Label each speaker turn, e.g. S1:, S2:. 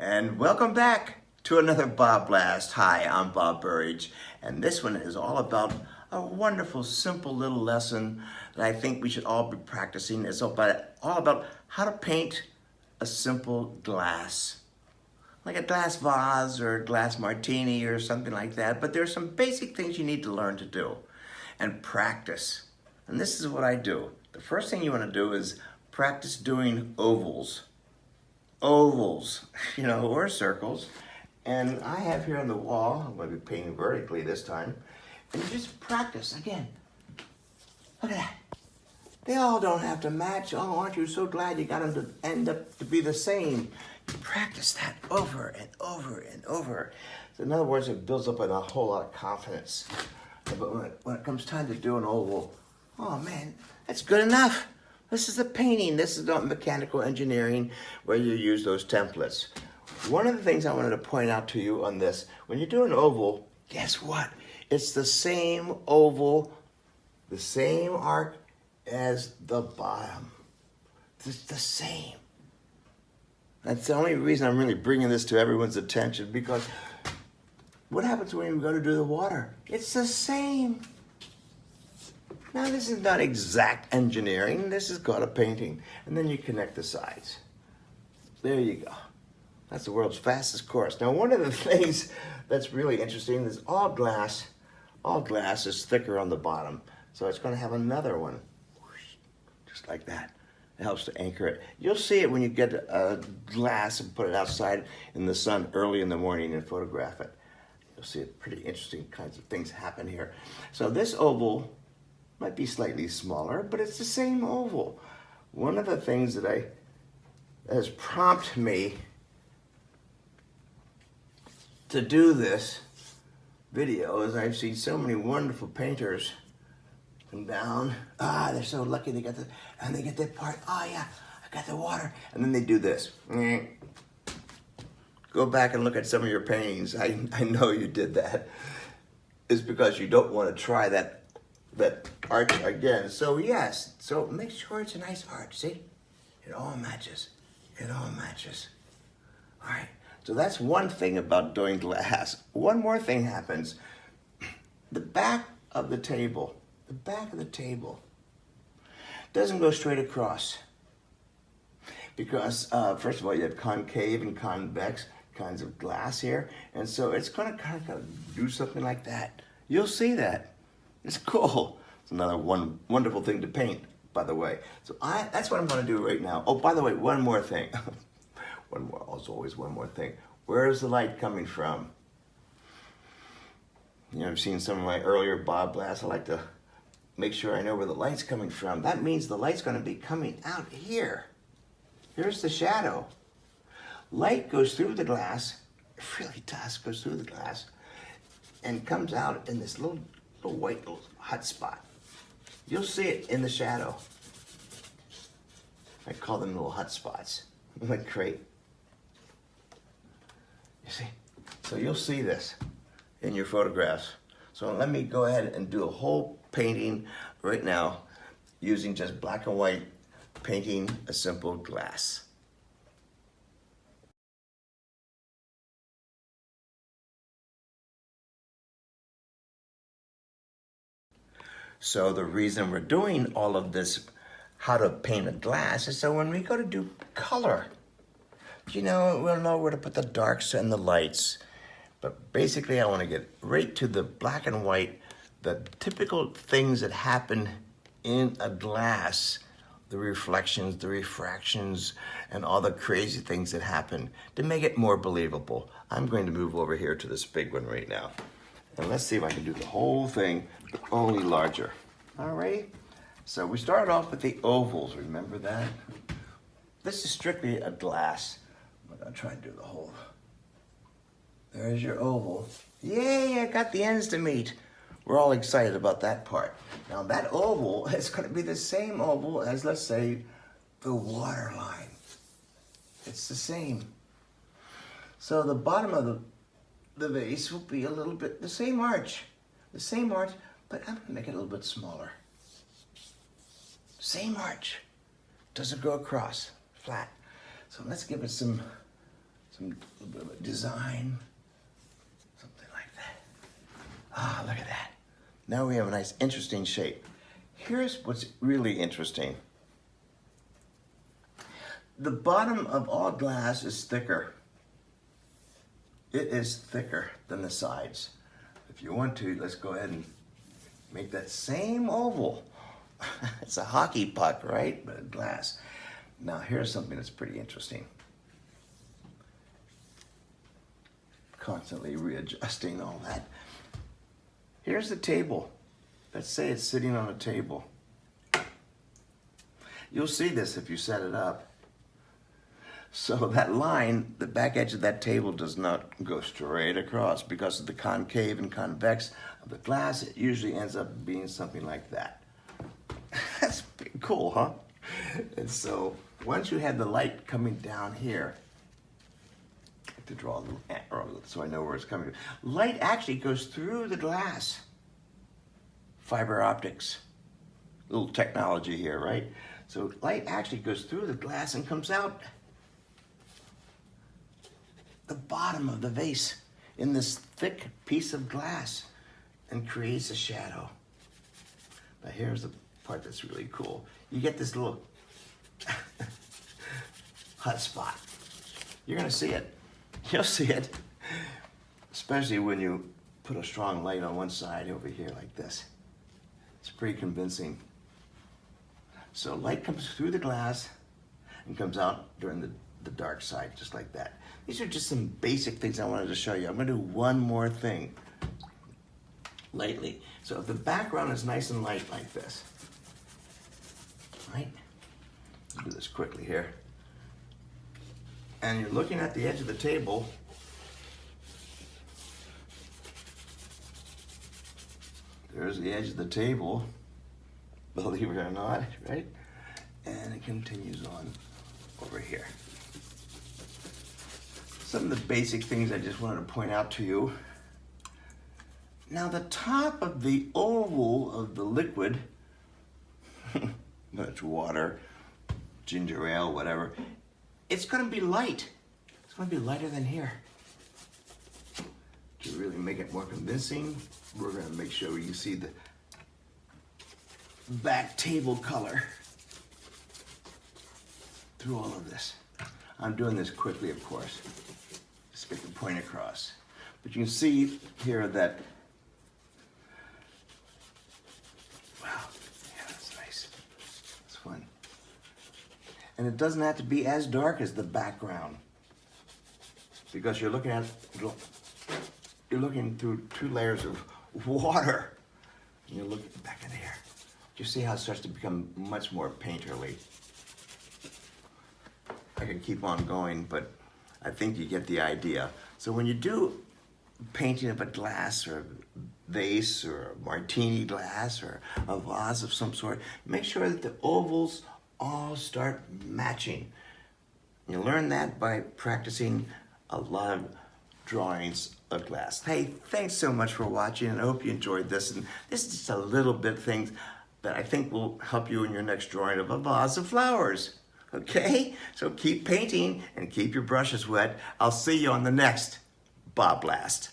S1: And welcome back to another BobBlast. Hi, I'm Bob Burridge, and this one is all about a wonderful, simple little lesson that I think we should all be practicing. It's all about how to paint a simple glass, like a glass vase or a glass martini or something like that. But there's some basic things you need to learn to do and practice. And this is what I do. The first thing you want to do is practice doing ovals, or circles. And I have here on the wall, I'm going to be painting vertically this time, and you just practice again. Look at that. They all don't have to match. Oh, aren't you so glad you got them to end up to be the same? You practice that over and over and over. So in other words, it builds up a whole lot of confidence. But when it comes time to do an oval, oh man, that's good enough. This is the painting. This is not mechanical engineering where you use those templates. One of the things I wanted to point out to you on this, when you do an oval, guess what? It's the same oval, the same arc as the bottom. It's the same. That's the only reason I'm really bringing this to everyone's attention, because what happens when you go to do the water? It's the same. Now, this is not exact engineering. This is called a painting. And then you connect the sides. There you go. That's the world's fastest course. Now, one of the things that's really interesting is all glass is thicker on the bottom. So it's going to have another one, just like that. It helps to anchor it. You'll see it when you get a glass and put it outside in the sun early in the morning and photograph it. You'll see pretty interesting kinds of things happen here. So this oval might be slightly smaller, but it's the same oval. One of the things that has prompted me to do this video is I've seen so many wonderful painters come down. They're so lucky they get that part. Oh yeah, I got the water. And then they do this. Go back and look at some of your paintings. I know you did that. It's because you don't want to try that arch again. So yes, so make sure it's a nice arch. See, it all matches. It all matches. All right. So that's one thing about doing glass. One more thing happens. The back of the table doesn't go straight across, because first of all, you have concave and convex kinds of glass here, and so it's going to kind of do something like that. You'll see that. It's cool. It's another wonderful thing to paint, by the way. So that's what I'm going to do right now. Oh, by the way, one more thing. Always one more thing. Where is the light coming from? You know, I've seen some of my earlier BobBlasts. I like to make sure I know where the light's coming from. That means the light's going to be coming out here. Here's the shadow. Light goes through the glass. It really does. Goes through the glass and comes out in this little white little hot spot. You'll see it in the shadow. I call them little hot spots. Like great. You see? So you'll see this in your photographs. So let me go ahead and do a whole painting right now using just black and white, painting a simple glass. So the reason we're doing all of this, how to paint a glass, is so when we go to do color, we'll know where to put the darks and the lights. But basically, I want to get right to the black and white, the typical things that happen in a glass, the reflections, the refractions, and all the crazy things that happen to make it more believable. I'm going to move over here to this big one right now. And let's see if I can do the whole thing, but only larger. All right? So we started off with the ovals, remember that? This is strictly a glass. I'm gonna try and do the whole. There's your oval. Yay, I got the ends to meet. We're all excited about that part. Now that oval is gonna be the same oval as, let's say, the waterline. It's the same. So the bottom of the vase will be a little bit the same arch, but I'm gonna make it a little bit smaller. Same arch, doesn't go across, flat. So let's give it some some little bit of a design, something like that. Ah, look at that. Now we have a nice, interesting shape. Here's what's really interesting. The bottom of all glass is thicker. It is thicker than the sides. If you want to, let's go ahead and make that same oval. It's a hockey puck, right? But glass. Now here's something that's pretty interesting. Constantly readjusting all that. Here's the table. Let's say it's sitting on a table. You'll see this if you set it up. So that line, the back edge of that table does not go straight across because of the concave and convex of the glass. It usually ends up being something like that. That's pretty cool, huh? And so once you have the light coming down here, to draw a little arrow so I know where it's coming from. Light actually goes through the glass. Fiber optics. Little technology here, right? So light actually goes through the glass and comes out the bottom of the vase in this thick piece of glass and creates a shadow. Now here's the part that's really cool. You get this little hot spot. You're gonna see it. You'll see it, especially when you put a strong light on one side over here like this. It's pretty convincing. So light comes through the glass and comes out during the dark side, just like that. These are just some basic things I wanted to show you. I'm gonna do one more thing lightly. So if the background is nice and light like this, right? I'll do this quickly here. And you're looking at the edge of the table, there's the edge of the table, believe it or not, right? And it continues on over here. Some of the basic things I just wanted to point out to you. Now the top of the oval of the liquid, that's water, ginger ale, whatever, it's going to be light. It's going to be lighter than here. To really make it more convincing, we're going to make sure you see the back table color through all of this. I'm doing this quickly, of course. Just get the point across. But you can see here that, wow, yeah, that's nice. It's fun. And it doesn't have to be as dark as the background because you're looking through 2 layers of water. And you're looking back in here. You see how it starts to become much more painterly. I can keep on going, but I think you get the idea. So when you do painting of a glass or a vase or a martini glass or a vase of some sort, make sure that the ovals all start matching. You learn that by practicing a lot of drawings of glass. Hey, thanks so much for watching, and I hope you enjoyed this. And this is just a little bit of things that I think will help you in your next drawing of a vase of flowers. Okay? So keep painting and keep your brushes wet. I'll see you on the next BobBlast.